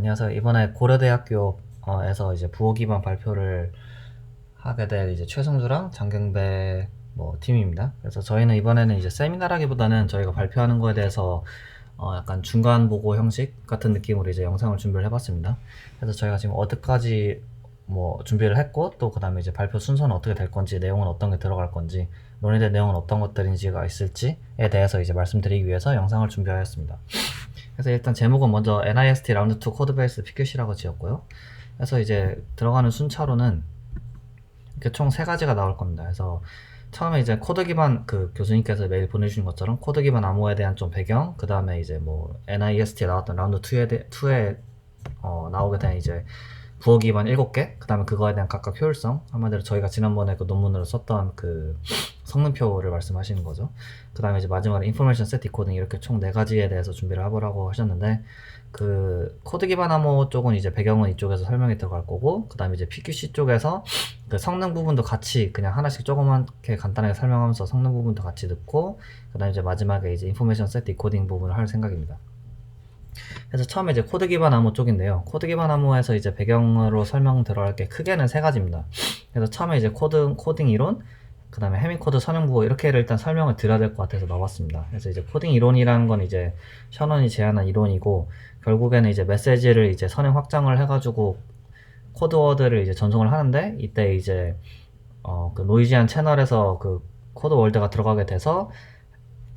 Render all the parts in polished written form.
안녕하세요. 이번에 고려대학교에서 이제 부호 기반 발표를 하게 될 이제 최성주랑 장경배 팀입니다. 그래서 저희는 이번에는 이제 세미나라기보다는 저희가 발표하는 거에 대해서 약간 중간 보고 형식 같은 느낌으로 이제 영상을 준비를 해봤습니다. 그래서 저희가 지금 어디까지 준비를 했고, 또 그 다음에 이제 발표 순서는 어떻게 될 건지, 내용은 어떤 게 들어갈 건지, 논의될 내용은 어떤 것들인지가 있을지에 대해서 이제 말씀드리기 위해서 영상을 준비하였습니다. 그래서 일단 제목은 먼저 NIST 라운드 2 코드베이스 PQC라고 지었고요. 그래서 이제 들어가는 순차로는 이렇게 총 3가지가 나올 겁니다. 그래서 처음에 이제 코드 기반 그 교수님께서 메일 보내주신 것처럼 코드 기반 암호에 대한 좀 배경, 그 다음에 이제 NIST에 나왔던 라운드 2에 나오게 된 이제 부호 기반 7개, 그 다음에 그거에 대한 각각 효율성, 한마디로 저희가 지난번에 그 논문으로 썼던 그 성능표를 말씀하시는 거죠. 그 다음에 이제 마지막으로 인포메이션 셋 디코딩, 이렇게 총 4가지에 대해서 준비를 해보라고 하셨는데, 그 코드 기반 암호 쪽은 이제 배경은 이쪽에서 설명이 들어갈 거고, 그 다음에 이제 PQC 쪽에서 그 성능 부분도 같이 그냥 하나씩 조그맣게 간단하게 설명하면서 성능 부분도 같이 듣고, 그 다음에 이제 마지막에 이제 인포메이션 셋 디코딩 부분을 할 생각입니다. 그래서 처음에 이제 코드 기반 암호 쪽인데요. 코드 기반 암호에서 이제 배경으로 설명 들어갈 게 크게는 3가지입니다. 그래서 처음에 이제 코딩 이론, 그 다음에 해밍코드 선형부호, 이렇게를 일단 설명을 드려야 될 것 같아서 넣어봤습니다. 그래서 이제 코딩 이론이라는 건 이제 셔넌이 제안한 이론이고, 결국에는 이제 메시지를 이제 선행 확장을 해가지고 코드워드를 이제 전송을 하는데, 이때 이제 그 노이지한 채널에서 그 코드 월드가 들어가게 돼서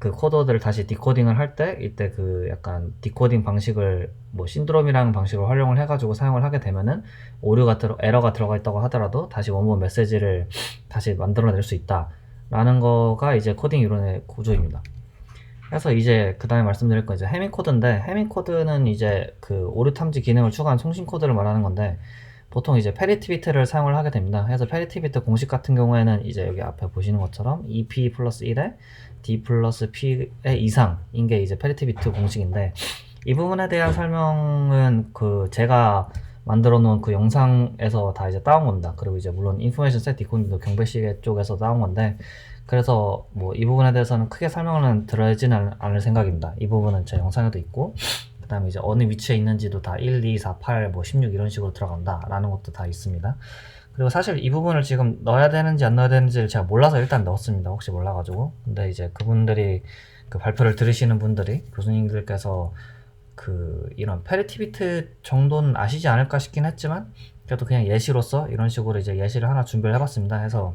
그 코드워드를 다시 디코딩을 할 때, 이때 그 약간 디코딩 방식을 신드롬이라는 방식으로 활용을 해가지고 사용을 하게 되면은 에러가 들어가 있다고 하더라도 다시 원본 메시지를 다시 만들어낼 수 있다 라는 거가 이제 코딩 이론의 구조입니다. 그래서 이제 그 다음에 말씀드릴 건 이제 해밍 코드인데, 해밍 코드는 이제 그 오류 탐지 기능을 추가한 송신 코드를 말하는 건데, 보통 이제 페리티 비트를 사용을 하게 됩니다. 그래서 페리티 비트 공식 같은 경우에는 이제 여기 앞에 보시는 것처럼 EP 플러스 1에 D 플러스 P의 이상인 게 이제 페리티 비트 공식인데, 이 부분에 대한 설명은 그 제가 만들어 놓은 그 영상에서 다 이제 따온 겁니다. 그리고 이제 물론 인포메이션 셋 디코딩도 경배시 쪽에서 따온 건데, 그래서 이 부분에 대해서는 크게 설명을 드리지는 않을 생각입니다. 이 부분은 제 영상에도 있고, 그 다음에 이제 어느 위치에 있는지도 다 1, 2, 4, 8, 16 이런 식으로 들어간다 라는 것도 다 있습니다. 그리고 사실 이 부분을 지금 넣어야 되는지 안 넣어야 되는지를 제가 몰라서 일단 넣었습니다. 혹시 몰라가지고. 근데 이제 그분들이 그 발표를 들으시는 분들이, 교수님들께서 그 이런 페리티 비트 정도는 아시지 않을까 싶긴 했지만, 그래도 그냥 예시로서 이런 식으로 이제 예시를 하나 준비를 해봤습니다. 해서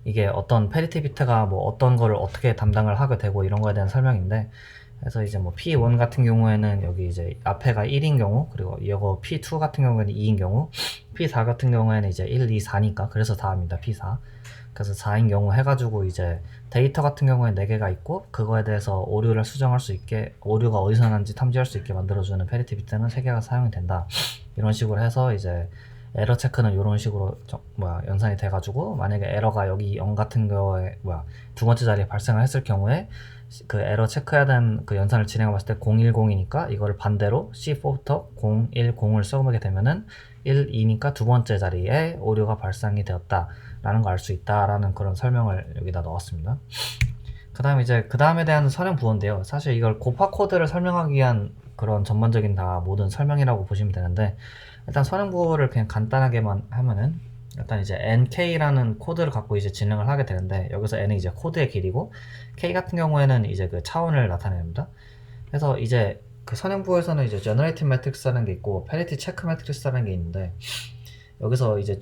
이게 어떤 페리티 비트가 어떤 거를 어떻게 담당을 하게 되고 이런 거에 대한 설명인데, 그래서 이제 P1 같은 경우에는 여기 이제 앞에가 1인 경우, 그리고 이거 P2 같은 경우에는 2인 경우, P4 같은 경우에는 이제 1, 2, 4니까 그래서 4입니다. P4. 그래서 4인 경우 해가지고 이제 데이터 같은 경우에 4개가 있고, 그거에 대해서 오류를 수정할 수 있게, 오류가 어디서 났는지 탐지할 수 있게 만들어주는 페리티 비트는 3개가 사용이 된다. 이런 식으로 해서 이제 에러 체크는 이런 식으로 연산이 돼가지고, 만약에 에러가 여기 0 같은 경우에 두 번째 자리에 발생을 했을 경우에 그 에러 체크해야 되는 그 연산을 진행해 봤을 때 010이니까 이거를 반대로 C4부터 010을 써보게 되면은 1, 2니까 두 번째 자리에 오류가 발생이 되었다 라는 걸 알 수 있다 라는 그런 설명을 여기다 넣었습니다. 그 다음에 이제 그 다음에 대한 선형 부호인데요. 사실 이걸 고파 코드를 설명하기 위한 그런 전반적인 다 모든 설명이라고 보시면 되는데, 일단 선형 부호를 그냥 간단하게만 하면은, 일단 이제 nk라는 코드를 갖고 이제 진행을 하게 되는데, 여기서 n은 이제 코드의 길이고, k 같은 경우에는 이제 그 차원을 나타냅니다. 그래서 이제 그 선형 부호에서는 이제 generative matrix라는 게 있고 parity check matrix라는 게 있는데, 여기서 이제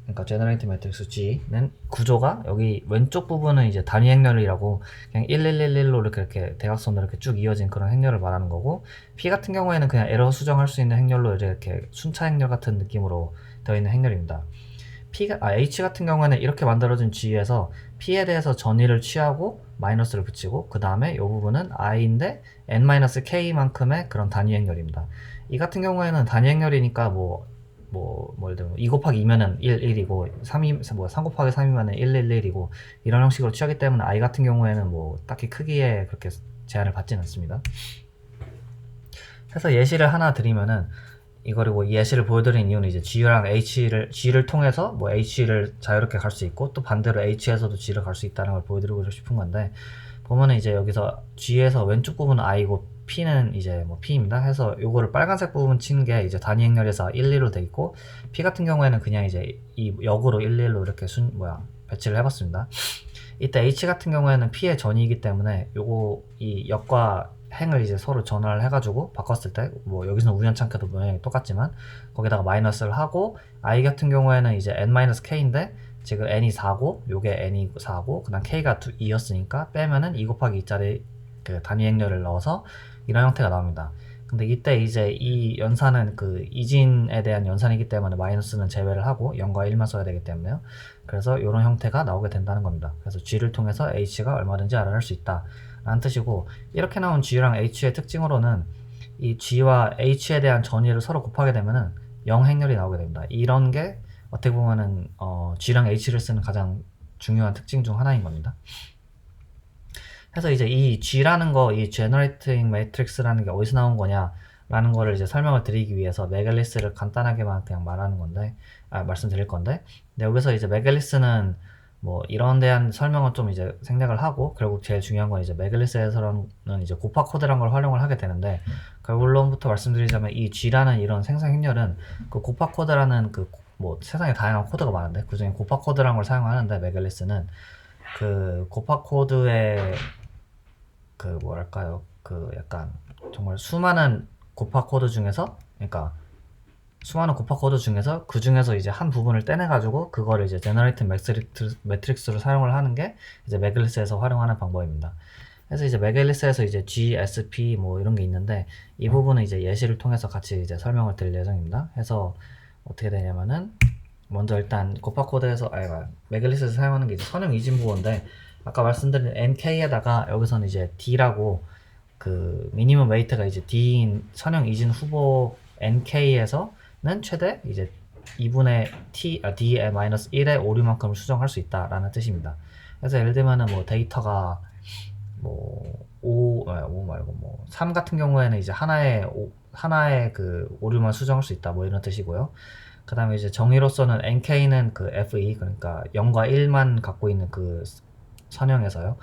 그러니까 generative matrix G는 구조가 여기 왼쪽 부분은 이제 단위 행렬이라고 그냥 1111로 이렇게 대각선으로 이렇게 쭉 이어진 그런 행렬을 말하는 거고, P 같은 경우에는 그냥 에러 수정할 수 있는 행렬로 이렇게 순차 행렬 같은 느낌으로 되어 있는 행렬입니다. H 같은 경우에는 이렇게 만들어진 G에서 P에 대해서 전위를 취하고 마이너스를 붙이고, 그 다음에 이 부분은 I인데 n-k만큼의 그런 단위 행렬입니다. 이 같은 경우에는 단위 행렬이니까 예를 들면 2 곱하기 2면은 1, 1이고 3 곱하기 3이면은 1, 1, 1이고 이런 형식으로 취하기 때문에 I 같은 경우에는 딱히 크기에 그렇게 제한을 받지는 않습니다. 그래서 예시를 하나 드리면은, 그리고 이 예시를 보여드린 이유는 이제 G랑 G를 통해서 H를 자유롭게 갈 수 있고, 또 반대로 H에서도 G를 갈 수 있다는 걸 보여드리고 싶은 건데, 보면은 이제 여기서 G에서 왼쪽 부분은 I고 P는 이제 뭐 P입니다. 해서 요거를 빨간색 부분 친 게 이제 단위 행렬에서 1, 2로 돼 있고, P 같은 경우에는 그냥 이제 이 역으로 1, 2로 이렇게 배치를 해봤습니다. 이때 H 같은 경우에는 P의 전이기 때문에 요거 이 역과 행을 이제 서로 전환을 해가지고 바꿨을 때 뭐 여기서는 우연찮게도 모양이 똑같지만 거기다가 마이너스를 하고, I 같은 경우에는 이제 n-k인데 지금 n이 4고 요게 n이 4고 그다음 k가 2였으니까 빼면은 2 곱하기 2짜리 그 단위 행렬을 넣어서 이런 형태가 나옵니다. 근데 이때 이제 이 연산은 그 이진에 대한 연산이기 때문에 마이너스는 제외를 하고 0과 1만 써야 되기 때문에요. 그래서 이런 형태가 나오게 된다는 겁니다. 그래서 G를 통해서 H가 얼마든지 알아낼 수 있다 라는 뜻이고, 이렇게 나온 G랑 H의 특징으로는 이 G와 H에 대한 전위를 서로 곱하게 되면은 0 행렬이 나오게 됩니다. 이런 게 어떻게 보면은 G랑 H를 쓰는 가장 중요한 특징 중 하나인 겁니다. 그래서 이제 이 G라는 거, 이 Generating Matrix라는 게 어디서 나온 거냐 라는 거를 이제 설명을 드리기 위해서 메갈리스를 간단하게만 그냥 말씀드릴 건데, 근데 여기서 이제 메갈리스는 뭐 이런 대한 설명은 좀 이제 생략을 하고, 결국 제일 중요한 건 이제 메갈리스에서는 이제 곱하 코드라는 걸 활용을 하게 되는데, 결론부터 말씀드리자면 이 G라는 이런 생성 행렬은 그 곱하 코드라는 그 뭐 세상에 다양한 코드가 많은데 그중에 곱하 코드라는 걸 사용하는데, 메갈리스는 그 곱하 코드의 그 뭐랄까요, 그 약간 정말 수많은 곱하 코드 중에서, 그러니까 수많은 곱하 코드 중에서 그 중에서 이제 한 부분을 떼내 가지고 그거를 이제 제너레이팅 매트릭스로 사용을 하는 게 이제 메갈리스에서 활용하는 방법입니다. 그래서 이제 메갈리스에서 이제 G, S, P 뭐 이런 게 있는데, 이 부분은 이제 예시를 통해서 같이 이제 설명을 드릴 예정입니다. 해서 어떻게 되냐면은, 먼저 일단 곱하 코드에서 메갈리스에서 사용하는 게 이제 선형 이진 부호인데, 아까 말씀드린 NK에다가 여기서는 이제 D라고 그 미니멈 웨이트가 이제 D인 선형 이진 후보 NK에서는 최대 이제 2분의 D의 마이너스 1의 오류만큼을 수정할 수 있다라는 뜻입니다. 그래서 예를 들면은 뭐 데이터가 뭐 5 말고 뭐 3 같은 경우에는 이제 하나의 그 오류만 수정할 수 있다 뭐 이런 뜻이고요. 그 다음에 이제 정의로서는 NK는 그 FE, 그러니까 0과 1만 갖고 있는 그 선형에서요.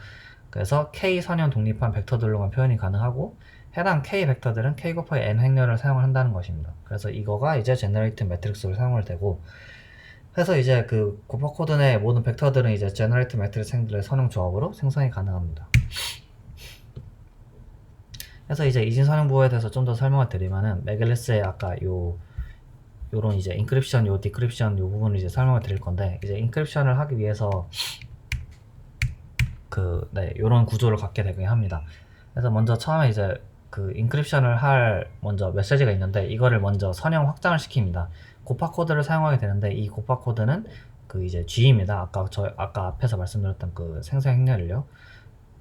그래서 K 선형 독립한 벡터들로만 표현이 가능하고, 해당 K 벡터들은 K 곱하기 N 행렬을 사용을 한다는 것입니다. 그래서 이거가 이제 제너레이팅 매트릭스로 사용을 되고, 그래서 이제 그 곱하 코드 내 모든 벡터들은 이제 제너레이팅 매트릭스 행들의 선형 조합으로 생성이 가능합니다. 그래서 이제 이진 선형 부호에 대해서 좀 더 설명을 드리면은, 메갈리스의 아까 요런 이제 인크립션, 디크립션 요 부분을 이제 설명을 드릴 건데, 이제 인크립션을 하기 위해서 요런 구조를 갖게 되게 합니다. 그래서 먼저 처음에 이제 그 인크립션을 할 먼저 메시지가 있는데, 이거를 먼저 선형 확장을 시킵니다. 곱하 코드를 사용하게 되는데, 이 곱하 코드는 그 이제 G입니다. 아까 앞에서 말씀드렸던 그 생성 행렬을요.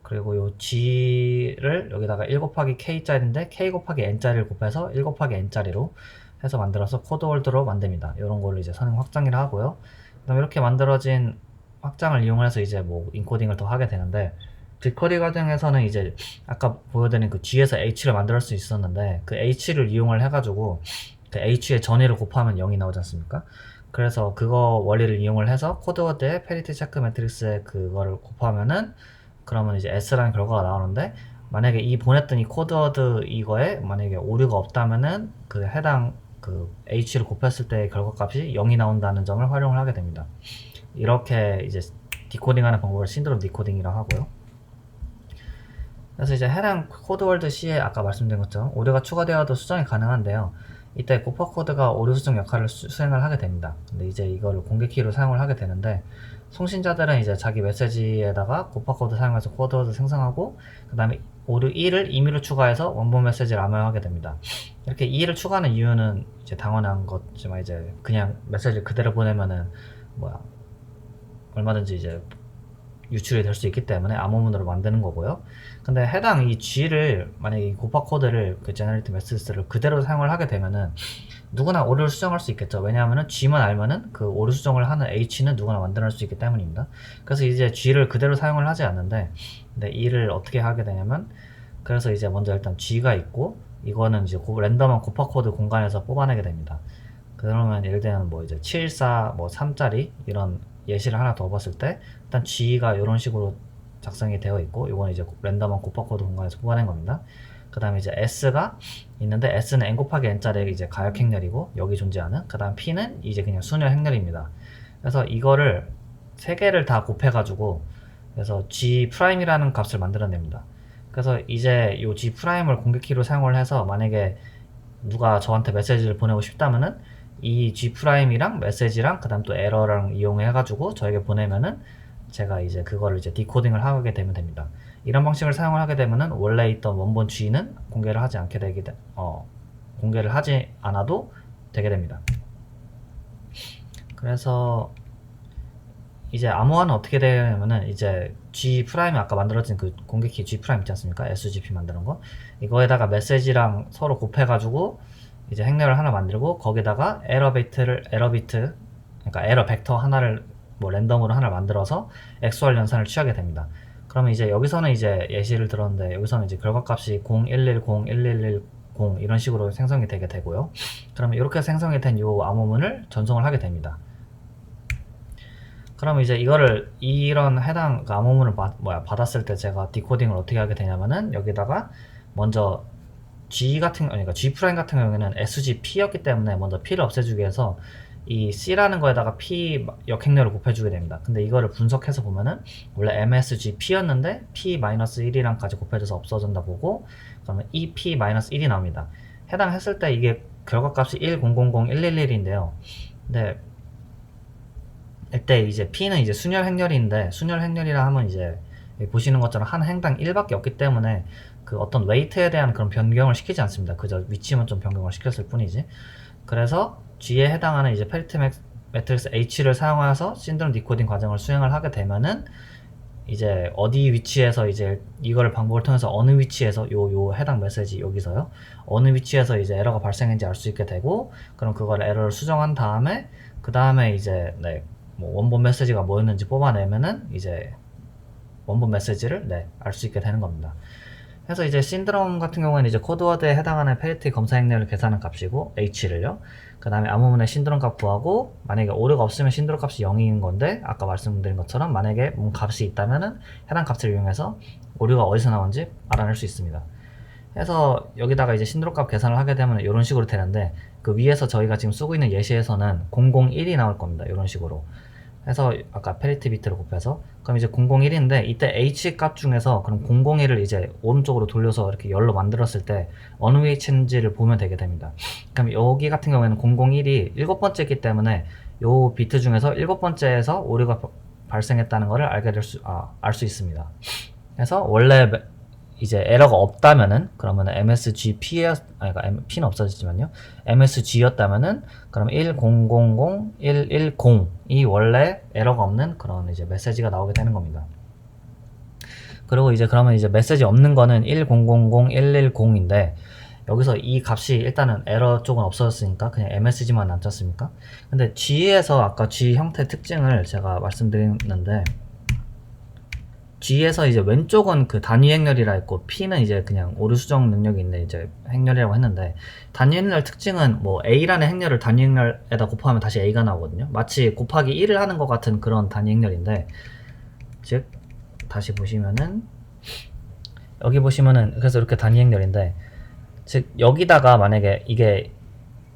그리고 요 G를 여기다가 1 곱하기 K짜리인데 K 곱하기 N짜리를 곱해서 1 곱하기 N짜리로 해서 만들어서 코드월드로 만듭니다. 이런 거를 이제 선형 확장이라 하고요. 그다음 이렇게 만들어진 확장을 이용해서 이제 뭐 인코딩을 더 하게 되는데, 디코딩 과정에서는 이제 아까 보여드린 그 G에서 H를 만들 수 있었는데, 그 H를 이용을 해가지고 그 H의 전위를 곱하면 0이 나오지 않습니까? 그래서 그거 원리를 이용을 해서 코드워드의 페리티 체크 매트릭스에 그거를 곱하면은 그러면 이제 S라는 결과가 나오는데, 만약에 보냈던 이 코드워드 이거에 만약에 오류가 없다면은 그 해당 그 H를 곱했을 때의 결과값이 0이 나온다는 점을 활용을 하게 됩니다. 이렇게 이제 디코딩하는 방법을 신드롬 디코딩이라고 하고요. 그래서 이제 해당 코드월드 C에 아까 말씀드린 것처럼 오류가 추가되어도 수정이 가능한데요. 이때 곱하 코드가 오류 수정 역할을 수행을 하게 됩니다. 근데 이제 이거를 공개키로 사용을 하게 되는데, 송신자들은 이제 자기 메시지에다가 곱하 코드 사용해서 코드워드 생성하고, 그 다음에 오류 2를 임의로 추가해서 원본 메시지를 암호화하게 됩니다. 이렇게 2를 추가하는 이유는 이제 당연한 거지만, 이제 그냥 메시지를 그대로 보내면은 얼마든지 이제 유출이 될 수 있기 때문에 암호문으로 만드는 거고요. 근데 해당 이 G를 만약에 이 곱하 코드를 그 제너레이트 매트릭스를 그대로 사용을 하게 되면은 누구나 오류를 수정할 수 있겠죠. 왜냐하면은 G만 알면은 그 오류 수정을 하는 H는 누구나 만들어낼 수 있기 때문입니다. 그래서 이제 G를 그대로 사용을 하지 않는데, 근데 이를 어떻게 하게 되냐면, 그래서 이제 먼저 일단 G가 있고, 이거는 이제 랜덤한 곱하 코드 공간에서 뽑아내게 됩니다. 그러면 예를 들면 뭐 이제 714 뭐 3짜리 이런 예시를 하나 더 봤을 때, 일단 G가 이런 식으로 작성이 되어 있고, 이건 이제 랜덤한 곱하 코드 공간에서 뽑아낸 겁니다. 그 그 다음에 이제 s가 있는데 s는 n 곱하기 n짜리 이제 가역 행렬이고 여기 존재하는, 그 다음 p는 이제 그냥 순열 행렬입니다. 그래서 이거를 세 개를 다 곱해가지고 그래서 G'이라는 값을 만들어냅니다. 그래서 이제 이 G'을 공개키로 사용을 해서 만약에 누가 저한테 메시지를 보내고 싶다면은 이 G'이랑 메시지랑 그 다음 또 에러랑 이용해가지고 저에게 보내면은 제가 이제 그거를 이제 디코딩을 하게 되면 됩니다. 이런 방식을 사용을 하게 되면은 원래 있던 원본 G는 공개를 하지 공개를 하지 않아도 되게 됩니다. 그래서 이제 암호화는 어떻게 되냐면은 이제 G'이 아까 만들어진 그 공개키 G' 있지 않습니까? SGP 만드는 거. 이거에다가 메시지랑 서로 곱해가지고 이제 행렬을 하나 만들고 거기다가 에러 비트, 그러니까 에러 벡터 하나를 뭐 랜덤으로 하나를 만들어서 XOR 연산을 취하게 됩니다. 그러면 이제 여기서는 이제 예시를 들었는데 여기서는 이제 결과값이 0110, 1110 이런 식으로 생성이 되게 되고요. 그러면 이렇게 생성이 된 이 암호문을 전송을 하게 됩니다. 그럼 이제 이거를 이런 해당 암호문을 받았을 때 제가 디코딩을 어떻게 하게 되냐면은 여기다가 먼저 그러니까 G' 같은 경우에는 SGP였기 때문에 먼저 P를 없애주기 위해서 이 C라는 거에다가 P 역행렬을 곱해주게 됩니다. 근데 이거를 분석해서 보면은 원래 MSGP였는데 P-1이랑 까지 곱해져서 없어진다 보고 그러면 EP-1이 나옵니다. 해당했을 때 이게 결과값이 1000111인데요. 근데 이때 이제 P는 이제 순열 행렬인데 순열 행렬이라 하면 이제 보시는 것처럼 한 행당 1밖에 없기 때문에 그 어떤 웨이트에 대한 그런 변경을 시키지 않습니다. 그저 위치만 좀 변경을 시켰을 뿐이지. 그래서 G에 해당하는 이제 페리티 매트릭스 H를 사용해서 신드롬 디코딩 과정을 수행을 하게 되면은 이제 어디 위치에서 이제 이거를 방법을 통해서 어느 위치에서 요 해당 메시지 여기서요 어느 위치에서 이제 에러가 발생했는지 알 수 있게 되고 그럼 그걸 에러를 수정한 다음에 그 다음에 이제 뭐 원본 메시지가 뭐였는지 뽑아내면은 이제 원본 메시지를 알 수 있게 되는 겁니다. 그래서 이제 신드롬 같은 경우에는 이제 코드워드에 해당하는 페리티 검사 행렬을 계산한 값이고 H를요. 그 다음에 암호문의 신드롬 값 구하고 만약에 오류가 없으면 신드롬 값이 0인 건데 아까 말씀드린 것처럼 만약에 값이 있다면은 해당 값을 이용해서 오류가 어디서 나온지 알아낼 수 있습니다. 그래서 여기다가 이제 신드롬 값 계산을 하게 되면 이런 식으로 되는데 그 위에서 저희가 지금 쓰고 있는 예시에서는 001이 나올 겁니다. 이런 식으로. 해서 아까 페리티 비트를 곱해서 그럼 이제 001인데 이때 H 값 중에서 그럼 001을 이제 오른쪽으로 돌려서 이렇게 열로 만들었을 때 어느 위치인지를 보면 되게 됩니다. 그럼 여기 같은 경우에는 001이 7번째이기 때문에 요 비트 중에서 7번째에서 오류가 발생했다는 것을 알 수 있습니다. 그래서 원래 이제 에러가 없다면은 그러면 그러니까 P는 없어지지만요. MSG였다면은 그럼 1000110이 원래 에러가 없는 그런 이제 메시지가 나오게 되는 겁니다. 그리고 이제 그러면 이제 메시지 없는 거는 1000110인데 여기서 이 값이 일단은 에러 쪽은 없어졌으니까 그냥 MSG만 남지 않습니까? 근데 G에서 아까 G 형태 특징을 제가 말씀드렸는데 G에서 이제 왼쪽은 그 단위 행렬이라 했고 P는 이제 그냥 오류 수정 능력이 있는 이제 행렬이라고 했는데 단위 행렬 특징은 뭐 A라는 행렬을 단위 행렬에다 곱하면 다시 A가 나오거든요. 마치 곱하기 1을 하는 것 같은 그런 단위 행렬인데 즉 다시 보시면은 여기 보시면은 그래서 이렇게 단위 행렬인데 즉 여기다가 만약에 이게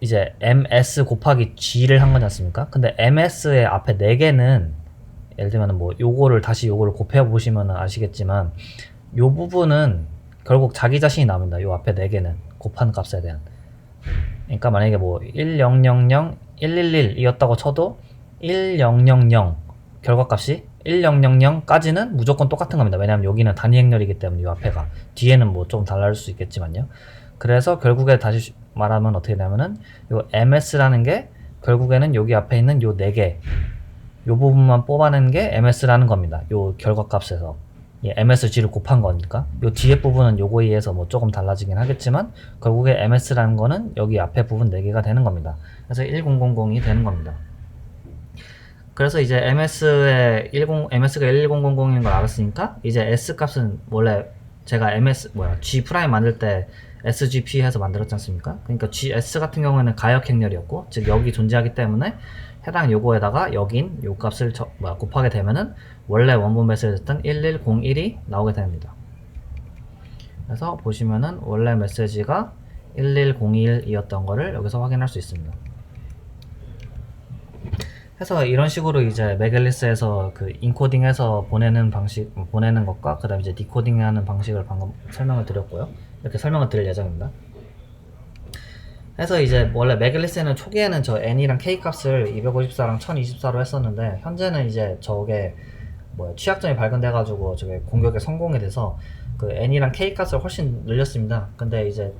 이제 MS 곱하기 G를 한 거지 않습니까? 근데 MS의 앞에 4개는 예를 들면 뭐 요거를 곱해 보시면 아시겠지만 요 부분은 결국 자기 자신이 나옵니다. 요 앞에 4개는 곱한 값에 대한. 그러니까 만약에 뭐 1000, 111이었다고 쳐도 1000 결과값이 1000까지는 무조건 똑같은 겁니다. 왜냐면 여기는 단위 행렬이기 때문에 요 앞에가 뒤에는 뭐 좀 달라질 수 있겠지만요. 그래서 결국에 다시 말하면 어떻게 되냐면은 요 MS라는 게 결국에는 여기 앞에 있는 요 4개 요 부분만 뽑아낸 게 MS라는 겁니다. 요 결과값에서 MSG를 곱한 거니까 요 뒤에 부분은 요거에 의해서 뭐 조금 달라지긴 하겠지만 결국에 MS라는 거는 여기 앞에 부분 4개가 되는 겁니다. 그래서 1000이 되는 겁니다. 그래서 이제 MS가 11000인 걸 알았으니까 이제 S 값은 원래 제가 G' 만들 때 SGP 해서 만들었지 않습니까? 그러니까 GS 같은 경우에는 가역 행렬이었고 즉 여기 존재하기 때문에 해당 요거에다가 여긴 요 값을 곱하게 되면은 원래 원본 메시지였던 1101이 나오게 됩니다. 그래서 보시면은 원래 메시지가 11021이었던 거를 여기서 확인할 수 있습니다. 해서 이런 식으로 이제 메갤리스에서 그 인코딩해서 보내는 방식, 보내는 것과 그 다음에 이제 디코딩하는 방식을 방금 설명을 드렸고요. 이렇게 설명을 드릴 예정입니다. 해서 이제 원래 메글리스는 초기에는 저 n이랑 k 값을 254랑 1024로 했었는데, 현재는 이제 저게 뭐 취약점이 발견돼가지고 저게 공격에 성공이 돼서 그 n이랑 k 값을 훨씬 늘렸습니다. 근데 이제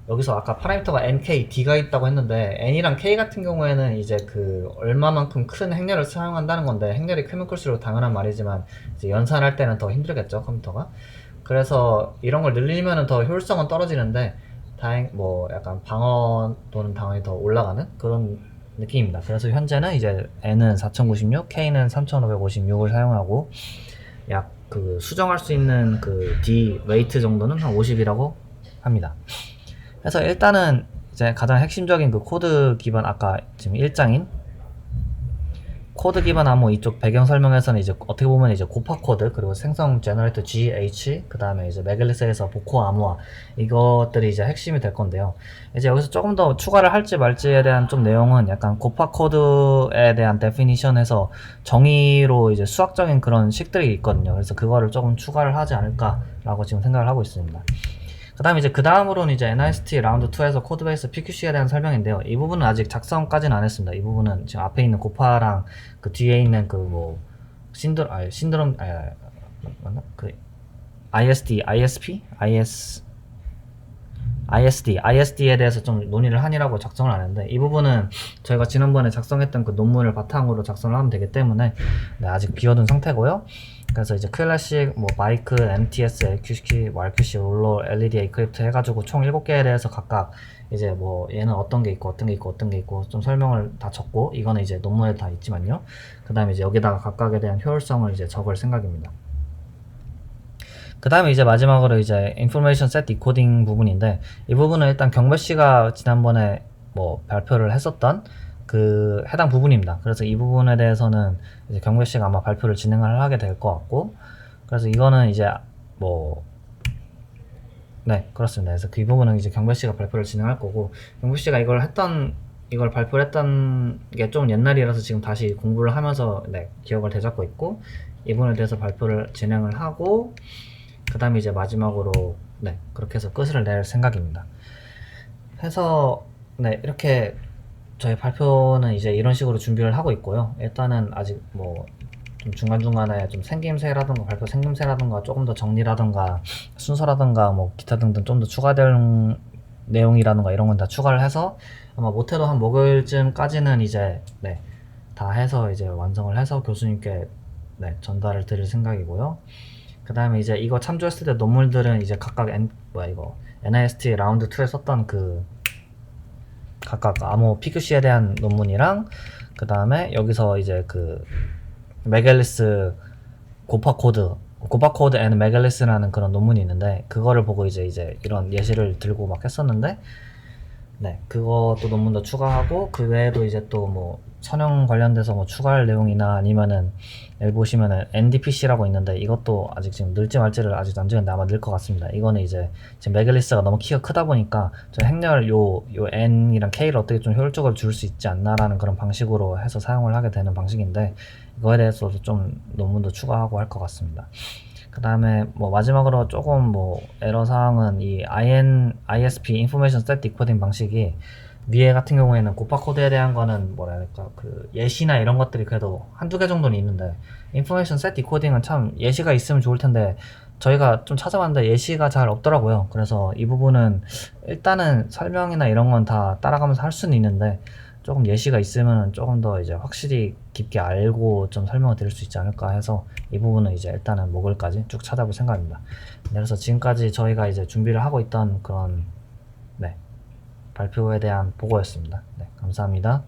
여기서 아까 파라미터가 nk, d가 있다고 했는데, n이랑 k 같은 경우에는 이제 그 얼마만큼 큰 행렬을 사용한다는 건데, 행렬이 크면 클수록 당연한 말이지만 이제 연산할 때는 더 힘들겠죠, 컴퓨터가. 그래서 이런 걸 늘리면은 더 효율성은 떨어지는데, 뭐 약간 방어 또는 당연히 더 올라가는 그런 느낌입니다. 그래서 현재는 이제 n은 4096, k는 3556을 사용하고, 약 그 수정할 수 있는 그 d 웨이트 정도는 한 50이라고 합니다. 그래서 일단은 이제 가장 핵심적인 그 코드 기반, 아까 지금 1장인 코드 기반 암호 이쪽 배경 설명에서는 이제 어떻게 보면 이제 고파 코드, 그리고 생성 제너레이터 GH, 그 다음에 이제 메글리스에서 보코 암호화, 이것들이 이제 핵심이 될 건데요. 이제 여기서 조금 더 추가를 할지 말지에 대한 좀 내용은 약간 고파 코드에 대한 데피니션에서 정의로 이제 수학적인 그런 식들이 있거든요. 그래서 그거를 조금 추가를 하지 않을까라고 지금 생각을 하고 있습니다. 그 다음에 이제 그 다음으로는 이제 NIST 라운드 2에서 코드베이스 PQC에 대한 설명인데요. 이 부분은 아직 작성까지는 안 했습니다. 이 부분은 지금 앞에 있는 고파랑 그 뒤에 있는 그 뭐 신드롬 맞나? 그 ISD, ISP, ISD에 대해서 좀 논의를 하니라고 작성을 안 했는데, 이 부분은 저희가 지난번에 작성했던 그 논문을 바탕으로 작성을 하면 되기 때문에 네, 아직 비워둔 상태고요. 그래서 이제 클래식, 뭐 마이크, MTS, LQC, YQC, 롤러, LED, 에이크립트 해가지고 총 7개에 대해서 각각 이제 뭐 얘는 어떤 게 있고 어떤 게 있고 어떤 게 있고 좀 설명을 다 적고, 이거는 이제 논문에 다 있지만요. 그 다음에 이제 여기다가 각각에 대한 효율성을 이제 적을 생각입니다. 그 다음에 이제 마지막으로 이제 인포메이션 셋 디코딩 부분인데, 이 부분은 일단 경배 씨가 지난번에 뭐 발표를 했었던 그 해당 부분입니다. 그래서 이 부분에 대해서는 이제 경배 씨가 아마 발표를 진행을 하게 될 것 같고, 그래서 이거는 이제 뭐 네, 그렇습니다. 그래서 그 부분은 이제 경배 씨가 발표를 진행할 거고, 경배 씨가 이걸 발표를 했던 게 좀 옛날이라서 지금 다시 공부를 하면서 네, 기억을 되잡고 있고, 이 부분에 대해서 발표를 진행을 하고, 그 다음에 이제 마지막으로 네, 그렇게 해서 끝을 낼 생각입니다. 해서 네, 이렇게 저희 발표는 이제 이런 식으로 준비를 하고 있고요. 일단은 아직 뭐 좀 중간중간에 좀 생김새라든가 발표 생김새라든가 조금 더 정리라든가 순서라든가 뭐 기타 등등 좀 더 추가될 내용이라든가 이런 건 다 추가를 해서 아마 못해도 한 목요일쯤까지는 이제 네, 다 해서 이제 완성을 해서 교수님께 네, 전달을 드릴 생각이고요. 그 다음에 이제 이거 참조했을 때 논문들은 이제 각각 NIST 라운드 2에 썼던 그 각각 암호 PQC에 대한 논문이랑, 그 다음에 여기서 이제 그 메갤리스 고파 코드 앤 메갤리스라는 그런 논문이 있는데, 그거를 보고 이제 이런 예시를 들고 막 했었는데, 네, 그것도 논문도 추가하고, 그 외에도 이제 또 뭐 선형 관련돼서 뭐 추가할 내용이나 아니면은 여기 보시면은 NDPC라고 있는데, 이것도 아직 지금 늘지 말지를 아직 안 정했는데 아마 늘 것 같습니다. 이거는 이제 지금 메글리스가 너무 키가 크다 보니까 저 행렬 요 N이랑 K를 어떻게 좀 효율적으로 줄 수 있지 않나라는 그런 방식으로 해서 사용을 하게 되는 방식인데, 이거에 대해서도 좀 논문도 추가하고 할 것 같습니다. 그 다음에 뭐 마지막으로 조금 뭐 에러사항은 이 ISP Information Set Decoding 방식이 위에 같은 경우에는 고파 코드에 대한 거는 뭐랄까 그 예시나 이런 것들이 그래도 한두 개 정도는 있는데, Information Set Decoding은 참 예시가 있으면 좋을 텐데 저희가 좀 찾아봤는데 예시가 잘 없더라고요. 그래서 이 부분은 일단은 설명이나 이런 건 다 따라가면서 할 수는 있는데, 조금 예시가 있으면 조금 더 이제 확실히 깊게 알고 좀 설명을 드릴 수 있지 않을까 해서 이 부분은 이제 일단은 목요일까지 쭉 찾아볼 생각입니다. 네, 그래서 지금까지 저희가 이제 준비를 하고 있던 그런 네, 발표에 대한 보고였습니다. 네, 감사합니다.